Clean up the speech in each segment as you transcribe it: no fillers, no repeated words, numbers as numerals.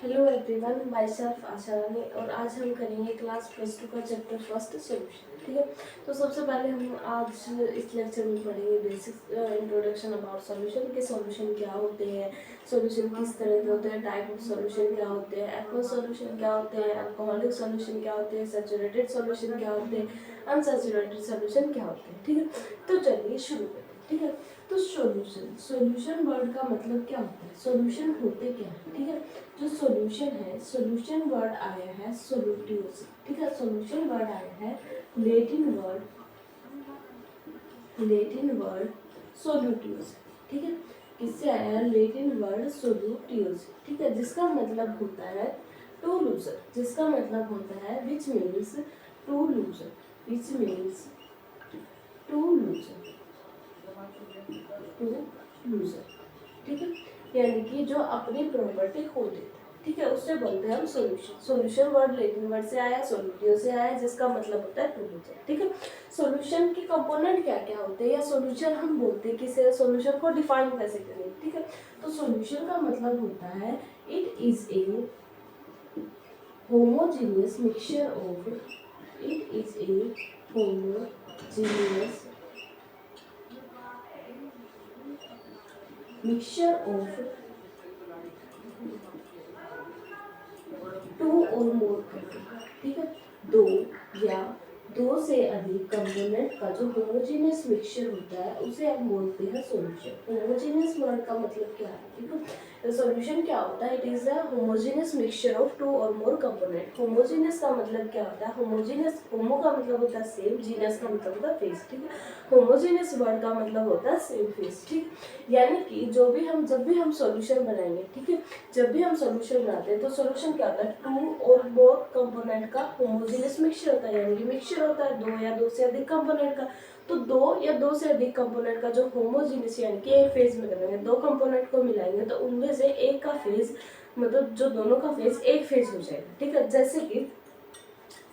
Hello everyone, my self Asha Rani और आज हम करेंगे क्लास +2 का चैप्टर फर्स्ट सोल्यूशन। ठीक है, तो सबसे पहले हम आज इस लेक्चर में पढ़ेंगे बेसिक इंट्रोडक्शन अबाउट सोल्यूशन के सोल्यूशन क्या होते हैं, सोल्यूशन किस तरह के होते हैं, टाइप ऑफ सोल्यूशन क्या होते हैं, एक्वस सोल्यूशन क्या होते हैं, अल्कोहलिक सोल्यूशन क्या होते हैं, सैचुरेटेड सोल्यूशन क्या होते हैं, अनसैचुरेटेड सोल्यूशन क्या होते हैं। ठीक है, तो चलिए शुरू करते हैं। ठीक है, तो सोल्यूशन वर्ड का मतलब क्या होता है, सोल्यूशन होते क्या है। ठीक है, जो सोल्यूशन है, सोल्यूशन वर्ड आया है सोल्यूटिव से। ठीक है, सोल्यूशन वर्ड आया है लेटिन वर्ड सोल्यूटिव से। ठीक है, किससे आया है, लेटिन वर्ड सोल्यूटिव से। ठीक है, जिसका मतलब होता है टू लूजर, जिसका मतलब होता है which means to loser, which means to loser, to loser. ठीक है, यानी कि जो अपनी प्रॉपर्टी खो देता है। ठीक है, उससे बोलते हैं हम solution. Solution word Latin word से आया, सोल्यूटिव से आया, जिसका मतलब होता है टू लूजर। ठीक है, सोल्यूशन के कंपोनेंट क्या क्या होते हैं या सोल्यूशन हम बोलते हैं किसे, सोल्यूशन को डिफाइन कैसे करें। ठीक है, तो सोल्यूशन का मतलब होता है it is a homogeneous mixture of, it is a homogeneous mixture of two or more. ठीक है, दो या दो से अधिक कंपोनेंट का जो होमोजेनियस मिक्सचर होता है उसे हम बोलते हैं सॉल्यूशन। होमोजेनियस वर्ड का मतलब क्या है, ठीक है, सॉल्यूशन क्या होता है, it is a homogeneous mixture of two or more component. Homogeneous का मतलब क्या होता है, होमोजेनियस, होमो का मतलब होता है सेम, जीनस का मतलब होता है फेस। ठीक है, होमोजेनियस वर्ड का मतलब होता है सेम फेस। ठीक, यानी कि जब भी हम सॉल्यूशन बनाएंगे, ठीक है, जब भी हम सॉल्यूशन बनाते हैं तो सॉल्यूशन क्या होता है, टू और मोर कंपोनेंट का होमोजेनियस मिक्सचर होता है, यानी कि मिक्सचर होता है दो या दो से अधिक कंपोनेंट का। तो दो या दो से अधिक कंपोनेंट का जो होमोजेनियस यानी कि एक फेज में करेंगे, दो कंपोनेंट को मिलाएंगे तो उनमें से एक का फेज, मतलब जो दोनों का फेज एक फेज हो जाएगा। ठीक है, जैसे कि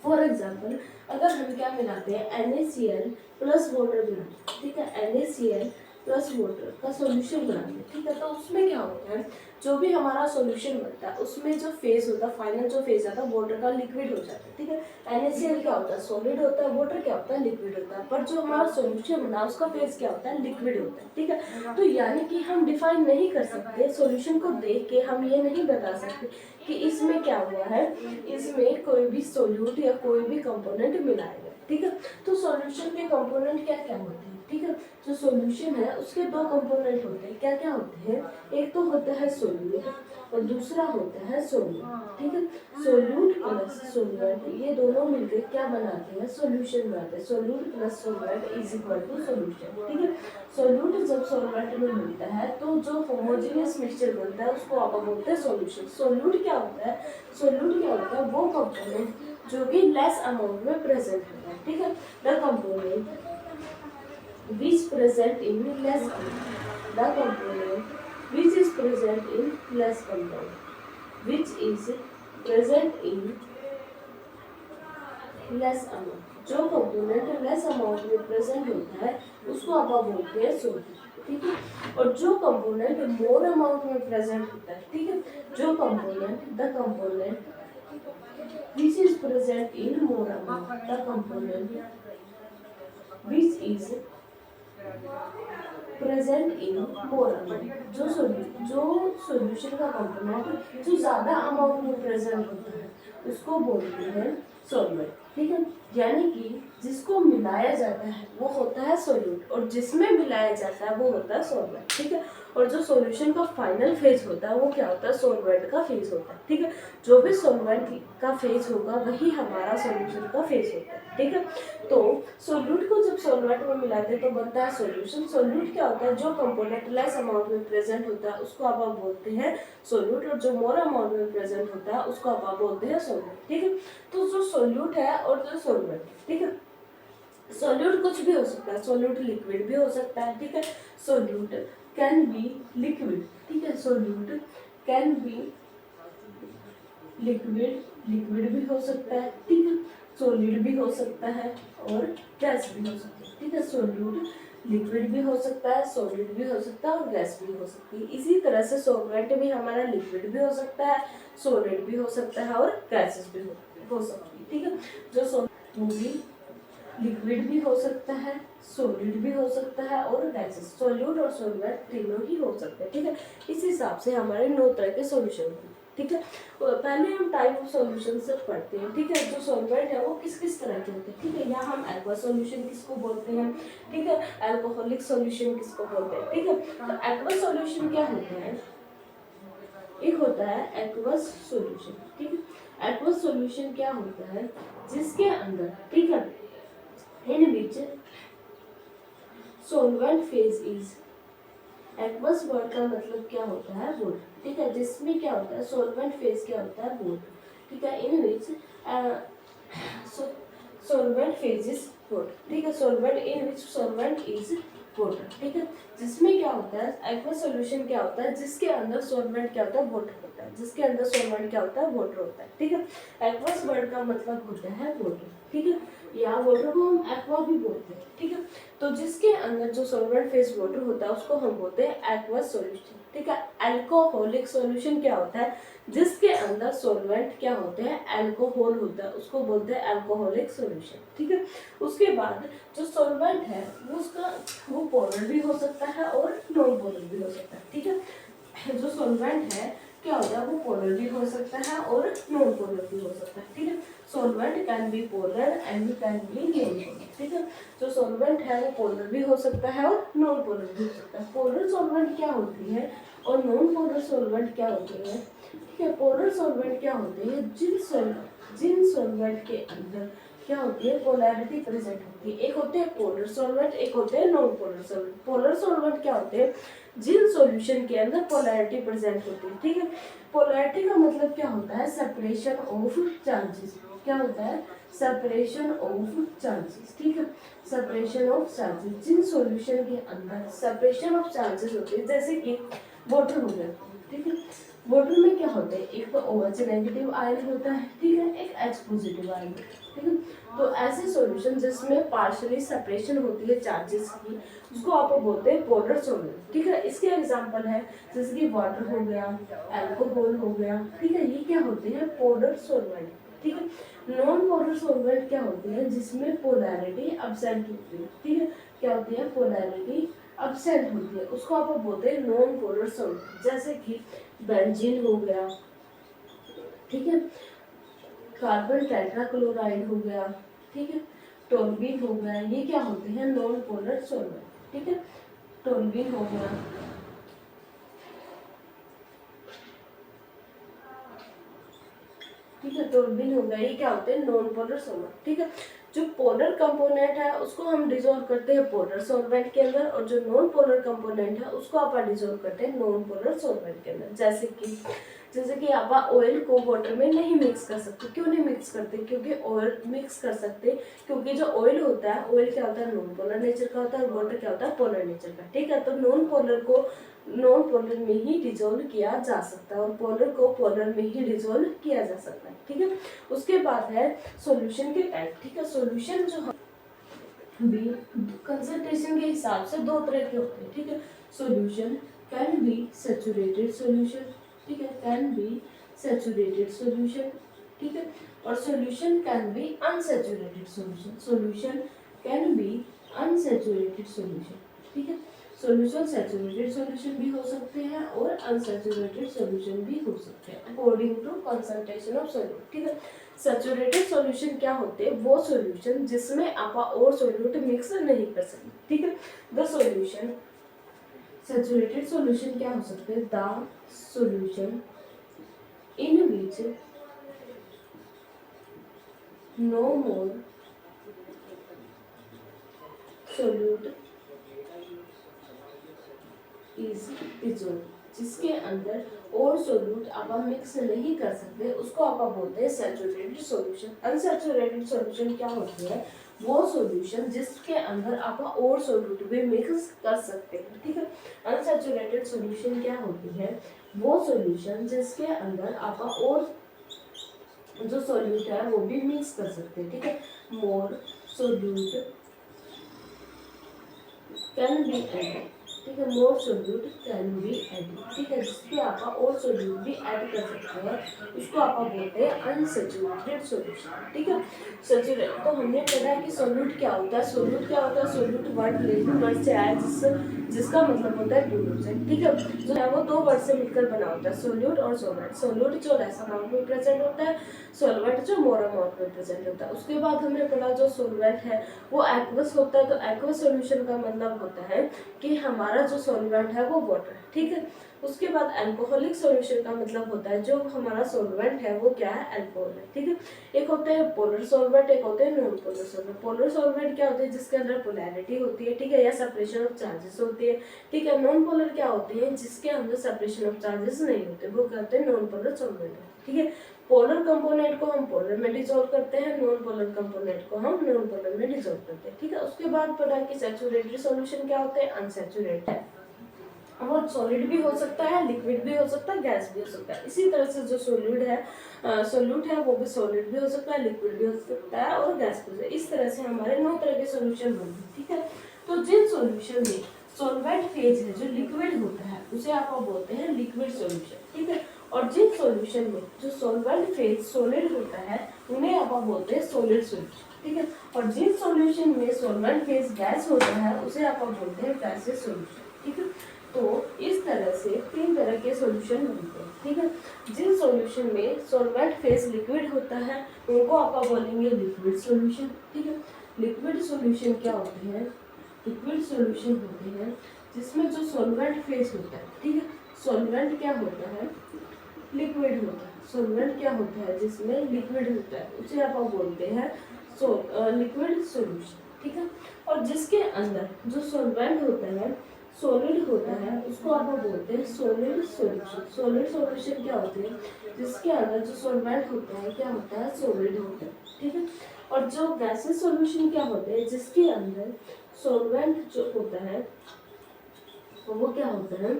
फॉर एग्जाम्पल अगर हम क्या मिलाते हैं, NaCl प्लस वाटर मिलाते हैं। ठीक है, NaCl प्लस वाटर का सॉल्यूशन बनाते हैं। ठीक है, तो उसमें क्या होता है, जो भी हमारा सॉल्यूशन बनता है उसमें जो फेज होता है, फाइनल जो फेज आता है वाटर का लिक्विड हो जाता है। ठीक है, NaCl क्या होता है, सॉलिड होता है, वाटर क्या होता है, लिक्विड होता है, पर जो हमारा सॉल्यूशन बना उसका फेज क्या होता है, लिक्विड होता है। ठीक है, तो यानी कि हम डिफाइन नहीं कर सकते, सॉल्यूशन को देख के हम ये नहीं बता सकते कि इसमें क्या हुआ है, इसमें कोई भी सोल्यूट या कोई भी कंपोनेंट मिलाया गया। ठीक है, तो सॉल्यूशन के कंपोनेंट क्या क्या होते हैं। ठीक है, जो सॉल्यूशन है उसके दो कंपोनेंट होते हैं, क्या क्या होते हैं, एक तो होता है सोल्यूट और दूसरा होता है सोल्यूट। ठीक है, सोल्यूट प्लस सोल्वेंट ये दोनों मिलकर क्या बनाते हैं, सॉल्यूशन बनाते हैं। Solute plus solvent is equal to solution. ठीक है, सोल्यूट जब सॉल्वेंट में मिलता है तो जो होमोजेनियस मिक्सचर बनता है उसको आप बोलते हैं सॉल्यूशन। सोल्यूट क्या होता है, सोल्यूट क्या होता है, वो कंपोनेंट जो कि लेस अमाउंट में प्रेजेंट होता है। ठीक है, the component which present in less amount, the component which is present in less compound, which is present in less amount, जो कंपोनेंट लेस अमाउंट में प्रेजेंट होता है उसको आप बोलते हैं सोल्यूट। ठीक है, और जो कंपोनेंट मोर अमाउंट में प्रेजेंट होता है, ठीक है, जो component, the component which is present in more amount, the component which is present in more amount, जो सॉल्यूशन का कंपोनेंट जो ज्यादा अमाउंट में प्रेजेंट होता है उसको बोलते हैं सॉल्वेंट। ठीक है, यानी कि जिसको मिलाया जाता है वो होता है सोल्यूट और जिसमें मिलाया जाता है वो होता है सॉल्वेंट। ठीक है, और जो सॉल्यूशन का फाइनल फेज होता है वो क्या होता है, सॉल्वेंट का फेज होता है। ठीक है, जो भी सॉल्वेंट का फेज होगा वही हमारा सॉल्यूशन का फेज होता है। ठीक है, तो सोल्यूट को जब सॉल्वेंट में मिलाते हैं तो बनता है सॉल्यूशन। सोल्यूट क्या होता है, जो कंपोनेंट लेस अमाउंट में प्रेजेंट होता है उसको आप बोलते हैं सोल्यूट और जो मोर अमाउंट में प्रेजेंट होता है उसको आप बोलते हैं सॉल्वेंट। ठीक है, तो जो सोल्यूट है और जो सॉल्वेंट, ठीक है, सोल्यूट कुछ भी हो सकता है, सोल्यूट लिक्विड भी हो सकता है। ठीक है, सोल्यूट कैन बी लिक्विड। ठीक है, solute can be liquid, liquid भी हो सकता है। ठीक है, सॉलिड भी हो सकता है और गैस भी हो सकता है। ठीक है, सोल्यूट लिक्विड भी हो सकता है, सॉलिड भी हो सकता है और गैस भी हो सकती है। इसी तरह से सॉल्वेंट भी हमारा लिक्विड भी हो सकता है, सॉलिड भी हो सकता है और गैसेस भी हो सकती है। ठीक है, जो भी लिक्विड भी हो सकता है, सॉलिड भी हो सकता है और गैसेस, सॉल्यूट और सॉल्वेंट तीनों ही हो सकते हैं। ठीक है, इस हिसाब से हमारे 9 तरह के सॉल्यूशन हैं। ठीक है, पहले हम टाइप ऑफ सॉल्यूशन से पढ़ते हैं। ठीक है, जो सॉल्वेंट है वो किस किस तरह के होते हैं। ठीक है, या हम एक्वा सॉल्यूशन किसको बोलते हैं, ठीक है, अल्कोहलिक सॉल्यूशन किसको बोलते हैं। ठीक है, तो एक्वा सॉल्यूशन क्या होता है, एक होता है एक्वस सॉल्यूशन। ठीक है, एक्वस सॉल्यूशन क्या होता है, जिसके अंदर, ठीक है, in which solvent phase is, aqueous word का मतलब क्या होता है, वोटर। ठीक है, जिसमें क्या होता है, सॉल्वेंट फेज क्या होता है, वोटर। ठीक है, in which solvent phase is voter. ठीक है, solvent in which solvent is voter. ठीक है, जिसमें क्या होता है, एक्वस सॉल्यूशन क्या होता है, जिसके अंदर सॉल्वेंट क्या होता है, वोटर होता है, जिसके अंदर सॉल्वेंट क्या होता है, वोटर होता है। ठीक है, एक्वस वर्ड का मतलब होता है वोटर। ठीक है, या वाटर को हम एक्वा भी बोलते हैं। ठीक है, तो जिसके अंदर जो सॉल्वेंट फेज वाटर होता है उसको हम बोलते हैं एक्वस सॉल्यूशन। ठीक है, अल्कोहलिक सॉल्यूशन क्या होता है, जिसके अंदर सॉल्वेंट क्या होते हैं, अल्कोहल होता है, उसको बोलते हैं अल्कोहलिक सॉल्यूशन। ठीक है, उसके बाद जो सॉल्वेंट है वो पोलर भी हो सकता है और नॉन पोलर भी हो सकता है। ठीक है, जो सॉल्वेंट है क्या होता है, वो पोलर भी हो सकता है और नॉन पोलर भी हो सकता है। ठीक है, solvent can be polar and can be non polar. ठीक है, जो सॉल्वेंट है वो पोलर भी हो सकता है और नॉन पोलर भी हो सकता है। पोलर सॉल्वेंट क्या होती है और नॉन पोलर सॉल्वेंट क्या होती है। ठीक है, पोलर सॉल्वेंट क्या होती है, जिन सॉल्वेंट के अंदर क्या होती है, पोलैरिटी प्रेजेंट होती है। एक होते हैं पोलर सॉल्वेंट, एक होते हैं non polar solvent. Polar solvent क्या होते हैं, जिन सॉल्यूशन के अंदर पोलैरिटी प्रेजेंट होती है। ठीक है, पोलैरिटी का मतलब क्या होता है, सेपरेशन ऑफ चार्जेस। क्या होता है, सेपरेशन ऑफ चार्जेस। ठीक है, सेपरेशन ऑफ चार्जेस, जिन सॉल्यूशन के अंदर सेपरेशन ऑफ चार्जेस होते हैं, जैसे कि वाटर हो गया। ठीक है, वाटर में क्या होता है, एक तो OH नेगेटिव आयन होता है, ठीक है, एक H पॉजिटिव आयन। ठीक है, तो ऐसे सॉल्यूशन जिसमें पार्शियली सेपरेशन होती है चार्जेस की, उसको आप बोलते हैं पोलर सॉल्वेंट। ठीक है, इसके एग्जांपल है जैसे कि वाटर हो गया, अल्कोहल हो गया। ठीक है, ये क्या होते हैं, पोलर सॉल्वेंट। ठीक है, नॉन पोलर सॉल्वेंट क्या होते हैं, जिसमें पोलैरिटी एब्सेंट होती है। ठीक है, क्या होती है, पोलैरिटी एब्सेंट होती है, उसको आप बोलते हैं नॉन पोलर सॉल्वेंट। जैसे कि बेंजीन हो गया, ठीक है, कार्बन टेट्राक्लोराइड हो गया, ठीक है, टोल्यूइन हो गया, ये क्या होते हैं, नॉन पोलर सॉल्वेंट। ठीक है, टोल्यूइन हो गया, ठीक है, टोल्यूइन हो गया, ये क्या होते हैं, नॉन पोलर सॉल्वेंट। ठीक है, जो पोलर कंपोनेंट है उसको हम डिसॉल्व करते हैं पोलर सॉल्वेंट के अंदर, और जो नॉन पोलर कंपोनेंट है उसको आप डिसॉल्व करते हैं नॉन पोलर सॉल्वेंट के अंदर। जैसे कि आप ऑयल को वाटर में नहीं मिक्स कर सकते। क्यों नहीं मिक्स करते, क्योंकि ऑयल मिक्स कर सकते, क्योंकि जो ऑयल होता है, ऑयल क्या होता है, नॉन पोलर नेचर का होता है, और वाटर क्या होता है, पोलर नेचर का। ठीक है, तो नॉन पोलर में ही डिसॉल्व किया जा सकता है और पोलर को पोलर में ही डिसॉल्व किया जा सकता है। ठीक है, उसके बाद है सॉल्यूशन के टाइप। ठीक है, सॉल्यूशन जो भी कंसंट्रेशन के हिसाब से 2 तरह के होते हैं। ठीक है, solution can be saturated solution. ठीक है, कैन बी सैचुरेटेड सॉल्यूशन। ठीक है, और solution can be unsaturated solution. Solution can be unsaturated solution. ठीक है, सॉल्यूशन सैचुरेटेड सॉल्यूशन भी हो सकते हैं और अनसैचुरेटेड सॉल्यूशन भी हो सकते हैं according to concentration of solute. ठीक है, सैचुरेटेड सॉल्यूशन क्या होते हैं, वो सॉल्यूशन जिसमें आप और सॉल्यूट मिक्स नहीं कर सकते। ठीक है, द सॉल्यूशन, सैचुरेटेड सॉल्यूशन क्या हो सकते हैं, the solution in which no more solute is dissolve, जिसके अंदर और सोल्यूट आप मिक्स नहीं कर सकते, उसको आप बोलते हैं सैचुरेटेड सॉल्यूशन। अनसैचुरेटेड सॉल्यूशन क्या होती है, वो सॉल्यूशन जिसके अंदर आप और सोल्यूट भी मिक्स कर सकते हैं। ठीक है, अनसैचुरेटेड सॉल्यूशन क्या होती है, वो सॉल्यूशन जिसके अंदर आप और जो सोल्यूट है वो भी मिक्स कर सकते हैं। ठीक है, more solute can be added, ठीक है, more solute can be added, ठीक है, जिसमें आप और सोल्यूट भी ऐड कर सकते हैं, उसको आप बोलते हैं अनसैचुरेटेड सॉल्यूशन, ठीक है। सैचुरेट तो हमने पढ़ा है कि सोल्यूट क्या होता है, सोल्यूट क्या होता है, सोल्यूट वर्ड से आया जिसका मतलब होता है दोनों से, ठीक है, जो है वो दो वर्ड से मिलकर बना होता है, सोल्यूट और सॉल्वेंट। सोल्यूट जो लेस अमाउंट में प्रेजेंट होता है, सॉल्वेंट जो मोर अमाउंट में प्रेजेंट होता है। उसके बाद हमने पढ़ा जो सॉल्वेंट है वो एक्वस होता है, तो एक्वस सॉल्यूशन का मतलब होता है कि हमारा जो सॉल्वेंट है वो वाटर, ठीक है। उसके बाद अल्कोहलिक सॉल्यूशन का मतलब होता है जो हमारा सॉल्वेंट है वो क्या है, अल्कोहल है, ठीक है। एक होते हैं पोलर सॉल्वेंट, एक होते हैं non polar solvent. Polar solvent क्या होते हैं, जिसके अंदर पोलैरिटी होती है, ठीक है, या सेपरेशन ऑफ चार्जेस होती है, ठीक है। नॉन पोलर क्या होते हैं, जिसके अंदर सेपरेशन ऑफ चार्जेस नहीं होते, वो कहते हैं नॉन पोलर सॉल्वेंट, ठीक है। पोलर कंपोनेंट को हम पोलर में डिसॉल्व करते हैं, नॉन पोलर कंपोनेंट को हम नॉन पोलर में डिसॉल्व करते हैं, ठीक है। उसके बाद पढ़ा कि सैचुरेटेड सॉल्यूशन क्या होते हैं, अनसैचुरेटेड, और सॉलिड भी हो सकता है, लिक्विड भी हो सकता है, गैस भी हो सकता है। इसी तरह से जो सोल्यूट है वो भी सॉलिड भी हो सकता है, लिक्विड भी हो सकता है और गैस भी हो सकता है। इस तरह से हमारे 9 तरह के सॉल्यूशन होंगे, ठीक है। तो जिन सॉल्यूशन में सॉल्वेंट फेज है जो लिक्विड होता है उसे आप बोलते हैं लिक्विड सॉल्यूशन, ठीक है। और जिन सॉल्यूशन में जो सॉल्वेंट फेज सॉलिड होता है उन्हें आप बोलते हैं सॉलिड सॉल्यूशन, ठीक है। और जिन सॉल्यूशन में सॉल्वेंट फेज गैस होता है उसे आप बोलते हैं गैसियस सॉल्यूशन, ठीक है। तो इस तरह से 3 तरह के सॉल्यूशन बनते हैं, ठीक है। जिन सॉल्यूशन में सॉल्वेंट फेज लिक्विड होता है उनको आप बोलेंगे लिक्विड सॉल्यूशन, ठीक है। लिक्विड सॉल्यूशन क्या होते हैं, लिक्विड सॉल्यूशन होते हैं जिसमें जो सॉल्वेंट फेज होता है, ठीक है। सॉल्वेंट क्या होता है, लिक्विड होता है। सॉल्वेंट क्या होता है, जिसमें लिक्विड होता है उसे आप बोलते हैं लिक्विड सॉल्यूशन, ठीक है। और जिसके अंदर जो सॉल्वेंट होता है सॉलिड होता है उसको आप बोलते हैं सॉलिड सॉल्यूशन। सॉलिड सॉल्यूशन क्या होते हैं, जिसके अंदर जो सॉल्वेंट होता है क्या होता है, सॉलिड होता है, ठीक है। और जो गैसेस सॉल्यूशन क्या होते हैं, जिसके अंदर सॉल्वेंट जो होता है वो क्या होता है,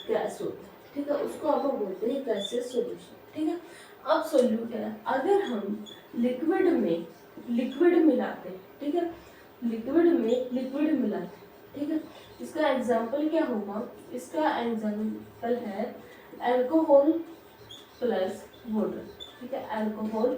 गैस होता है, ठीक है। उसको आप बोलते हैं गैसेस सॉल्यूशन, ठीक है। अब सोल्यूट है, अगर हम लिक्विड में लिक्विड मिलाते हैं, ठीक है, लिक्विड में लिक्विड मिलाते हैं, ठीक है। इसका एग्जाम्पल क्या होगा, इसका एग्जाम्पल है अल्कोहल प्लस वाटर, ठीक है, अल्कोहल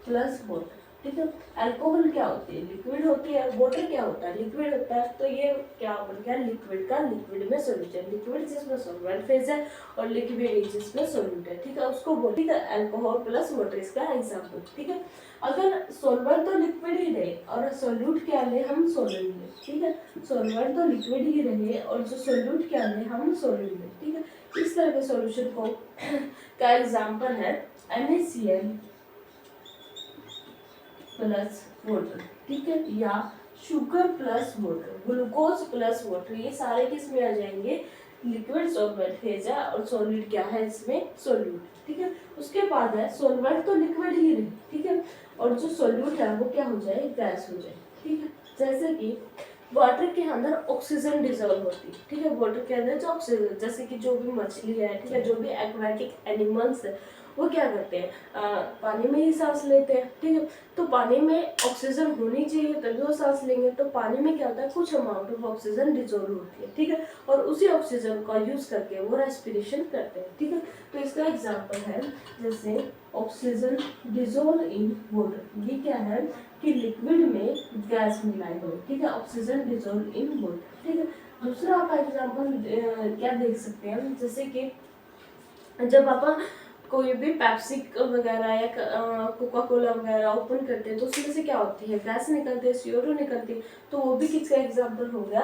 प्लस वाटर, ठीक है। अल्कोहल क्या होती है, लिक्विड होती है, वाटर क्या होता है, लिक्विड होता है। तो ये क्या बन गया, लिक्विड का लिक्विड में सॉल्यूशन, लिक्विड जिसमें सॉल्वेंट फेज है और लिक्विड जिसमें सॉल्यूट है, ठीक है, उसको बोलते हैं अल्कोहल प्लस वाटर, इसका एग्जाम्पल, ठीक है। अगर सॉल्वेंट तो लिक्विड ही रहे और सॉल्यूट क्या ले, हम सॉलिड ले, ठीक है। सॉल्वेंट तो लिक्विड ही रहे और जो सॉल्यूट क्या ले, हम सॉलिड ले, ठीक है। इस तरह के सॉल्यूशन को का एग्जाम्पल है NaCl प्लस वाटर, ठीक है, या sugar plus water, glucose plus water, ये सारे किस में आ जाएंगे, लिक्विड सॉल्वेंट फेज है और सॉलिड क्या है इसमें, सोल्यूट, ठीक है। उसके बाद है सॉल्वेंट तो लिक्विड ही रहे, ठीक है, और जो सोल्यूट है वो क्या हो जाए, गैस हो जाए, ठीक है। जैसे कि वाटर के अंदर ऑक्सीजन डिजॉल्व होती है, ठीक है, वाटर के अंदर जो ऑक्सीजन, जैसे कि जो भी मछली है, ठीक है, जो भी एक्वाटिक एनिमल्स है वो क्या करते हैं, पानी में ही सांस लेते हैं, ठीक है। तो पानी में ऑक्सीजन होनी चाहिए तभी वो सांस लेंगे, तो पानी में क्या होता है, कुछ अमाउंट ऑफ ऑक्सीजन डिजोल्व होती है, ठीक है, और उसी ऑक्सीजन का यूज करके वो रेस्पिरेशन करते हैं, ठीक है। तो इसका एग्जांपल है जैसे ऑक्सीजन डिजोल्व इन वाटर, ये क्या है कि लिक्विड में गैस मिलाई हुई, ठीक है, ऑक्सीजन डिजोल्व इन वाटर, ठीक है। दूसरा आपका एग्जांपल क्या देख सकते हैं, जैसे कि जब आप कोई भी पेप्सी वगैरह या कोका कोला वगैरह ओपन करते हैं तो उसमें से क्या होती है, गैस निकलती है, CO2 निकलती है, तो वो भी किसका एग्जांपल हो गया,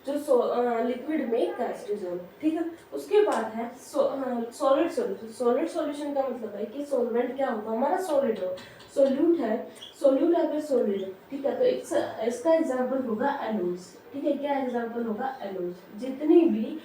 जो लिक्विड में गैस डिजोल्व, ठीक है। उसके बाद है सॉलिड सॉल्यूशन। सॉलिड सॉल्यूशन का मतलब है कि सॉल्वेंट क्या होगा, हमारा सॉलिड हो, सोल्यूट है, सोल्यूट अगर सॉलिड है, ठीक है, तो इसका एग्जाम्पल होगा एलोज, ठीक है। क्या एग्जाम्पल होगा, एलोज, जितनी भी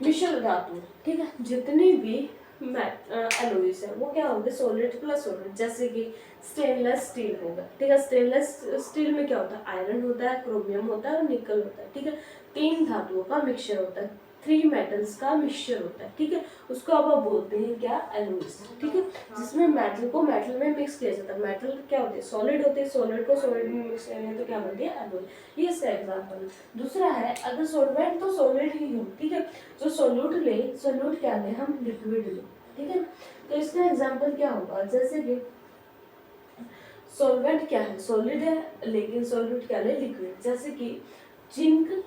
मिश्र धातु, ठीक है, जितनी भी एलोइस है वो क्या होंगे, सॉलिड प्लस सॉलिड, जैसे कि स्टेनलेस स्टील होगा, ठीक है। स्टेनलेस स्टील में क्या होता है, आयरन होता है, क्रोमियम होता है और निकल होता है, ठीक है। 3 धातुओं का मिक्सचर होता है, थ्री मेटल्स का मिक्सचर होता है, ठीक है, उसको अब आप बोलते हैं क्या, एलॉयज, ठीक है, जिसमें मेटल को मेटल में मिक्स किया जाता है। मेटल क्या होते हैं, सॉलिड होते हैं, सॉलिड को सॉलिड में मिक्स करेंगे तो क्या बनती है, एलॉय। ये इसका एग्जांपल है। दूसरा है अगर सॉल्वेंट तो सॉलिड ही हो, ठीक है, जो सोल्यूट ले, सोल्यूट क्या ले हम, लिक्विड ले, ठीक है, तो इसका एग्जांपल क्या होगा, जैसे कि सॉल्वेंट क्या है, सॉलिड है, लेकिन सॉल्यूट क्या है, लिक्विड, जैसे कि जिंक,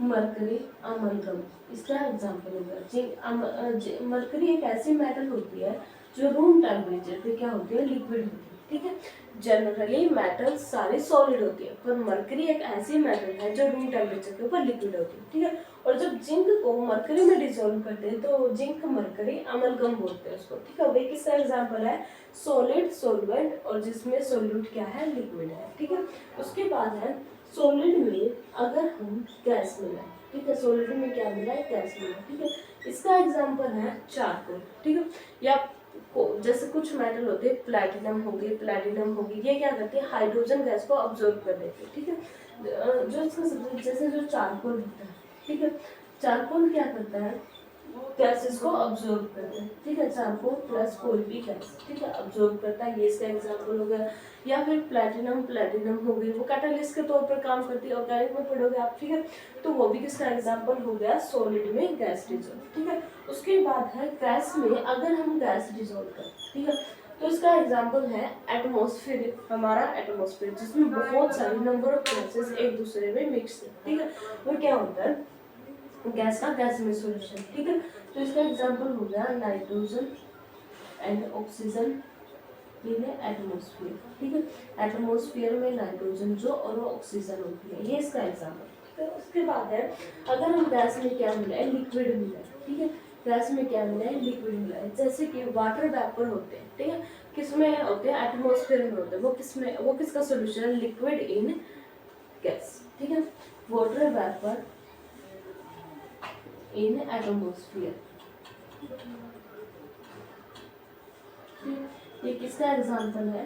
मरकरी, अमलगम, इसका एग्जांपल होगा। जिंक मरकरी एक ऐसी मेटल होती है जो रूम टेम्परेचर पे क्या होती है, लिक्विड होती है, ठीक है। जनरली मेटल सारी सॉलिड होती है, पर मरकरी एक ऐसी मेटल है जो रूम टेम्परेचर के ऊपर लिक्विड होती है, ठीक है। और जब जिंक को मरकरी में डिसॉल्व करते हैं तो जिंक मरकरी अमलगम बोलते हैं उसको, ठीक है। वही किसका एग्जांपल है, सॉलिड, सॉल्वेंट, और जिसमें सोल्यूट क्या है, लिक्विड है, ठीक है। उसके बाद है सॉलिड में अगर हम गैस मिलाएं, ठीक है, सॉलिड में क्या मिला है, गैस मिला, ठीक है। इसका एग्जांपल है चारकोल, ठीक है, या जैसे कुछ मेटल होते हैं, प्लैटिनम हो गई, प्लैटिनम होगी, ये क्या करते हैं, हाइड्रोजन गैस को ऑब्जॉर्ब कर लेते हैं, ठीक है। जो इसका सबसे जैसे जो चारकोल होता है, ठीक है, चारकोल क्या करता है, गैसेस को ऑब्जॉर्ब करता है, ठीक है, चारकोल प्लस कोई भी गैस, ठीक है, ऑब्जॉर्ब करता है, ये इसका एग्जांपल हो गया। या फिर प्लैटिनम, प्लैटिनम हो गई, वो कैटालिस्ट के तौर पर काम करती है, ऑर्गेनिक में पढ़ोगे आप, ठीक है, तो वो भी किसका एग्जांपल हो गया, सॉलिड में गैस डिजोल्व, ठीक है। उसके बाद है गैस में अगर हम गैस डिजोल्व करें, ठीक है, तो इसका एग्जांपल है एटमॉस्फेयर, हमारा एटमॉस्फेयर, जिसमें बहुत सारी नंबर ऑफ गैसेस एक दूसरे में मिक्स है, ठीक है, वो क्या होता है, गैस का गैस में सॉल्यूशन, ठीक है। तो इसका एग्जांपल हो गया nitrogen and oxygen in atmosphere, ठीक है, एटमॉस्फेयर में नाइट्रोजन जो और ऑक्सीजन होती है, ये इसका एग्जांपल, ठीक है। उसके बाद है अगर हम गैस में क्या मिला है, लिक्विड मिला है, ठीक है, गैस में क्या मिला है, लिक्विड मिला है, जैसे कि वाटर वेपर होते हैं, ठीक है, किसमें होते हैं, एटमॉस्फेयर में होते हैं, वो किसमें, वो किसका सॉल्यूशन है, लिक्विड इन गैस, ठीक है, वाटर वेपर इन एटमॉस्फेयर, ये किसका एग्जांपल है,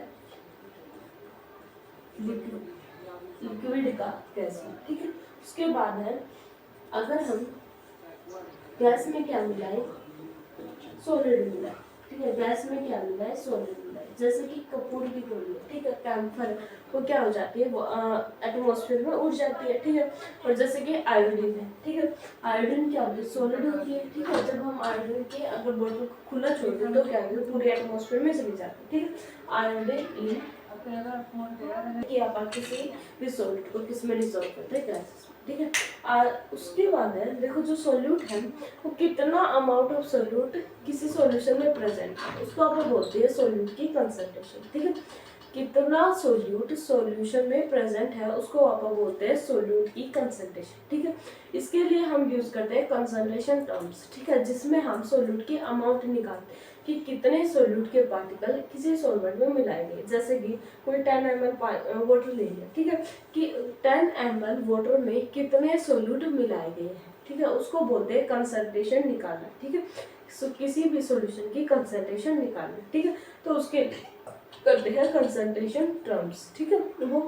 लिक्विड का गैस में, ठीक है। उसके बाद है अगर हम गैस में क्या मिलाए, सॉलिड मिलाए, ठीक है, गैस में क्या मिला है, सॉलिड मिला है, जैसे कि कपूर की गोली, ठीक है, कैम्फर, वो क्या हो जाती है, वो एटमॉस्फेयर में उड़ जाती है, ठीक है। और जैसे कि आयोडीन है, ठीक है, आयोडीन क्या होती है, सॉलिड होती है, ठीक है, जब हम आयोडीन के अगर बोतल को खुला छोड़ दें तो क्या होती है, पूरे एटमॉस्फेयर में चली जाती है, ठीक है। आयोडीन इन कि आप किसी भी सॉलिड को किस में डिसॉल्व करते हैं, गैसेस में, ठीक है। उसके बाद है देखो जो सोल्यूट है वो कितना अमाउंट ऑफ सोल्यूट किसी सॉल्यूशन में प्रेजेंट है, उसको आप बोलते हैं सोल्यूट की कंसंट्रेशन, ठीक है। कितना सोल्यूट सॉल्यूशन में प्रेजेंट है उसको आप बोलते हैं सोल्यूट की कंसंट्रेशन, ठीक है। इसके लिए हम यूज करते हैं कंसंट्रेशन टर्म्स, ठीक है, जिसमें हम सोल्यूट की अमाउंट निकालते हैं कि कितने सोल्यूट के पार्टिकल किसी सॉल्वेंट में मिलाए गए। जैसे कि कोई 10 ml वाटर ले लिया, ठीक है, कि 10 ml वाटर में कितने सोल्यूट मिलाए गए हैं, ठीक है, उसको बोलते हैं कंसंट्रेशन निकालना, ठीक है। किसी भी सॉल्यूशन की कंसंट्रेशन निकालना, ठीक है, तो उसके करते हैं कंसंट्रेशन टर्म्स, ठीक है। वो